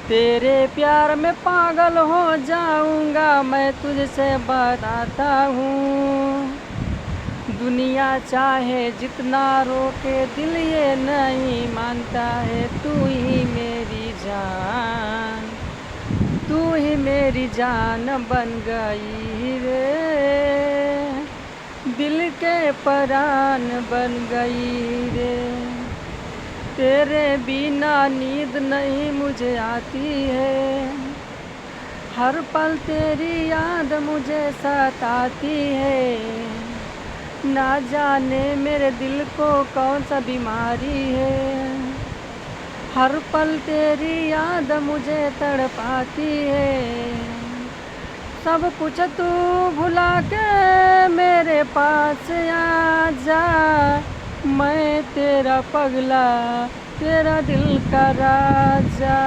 तेरे प्यार में पागल हो जाऊंगा मैं तुझसे बताता हूँ। दुनिया चाहे जितना रोके दिल ये नहीं मानता है। तू ही मेरी जान, तू ही मेरी जान बन गई रे, दिल के परान बन गई रे। तेरे बिना नींद नहीं मुझे आती है, हर पल तेरी याद मुझे सताती है। ना जाने मेरे दिल को कौन सा बीमारी है, हर पल तेरी याद मुझे तड़पाती है। सब कुछ तू भुला के मेरे पास आ जा, मैं तेरा पगला, तेरा दिल का राजा।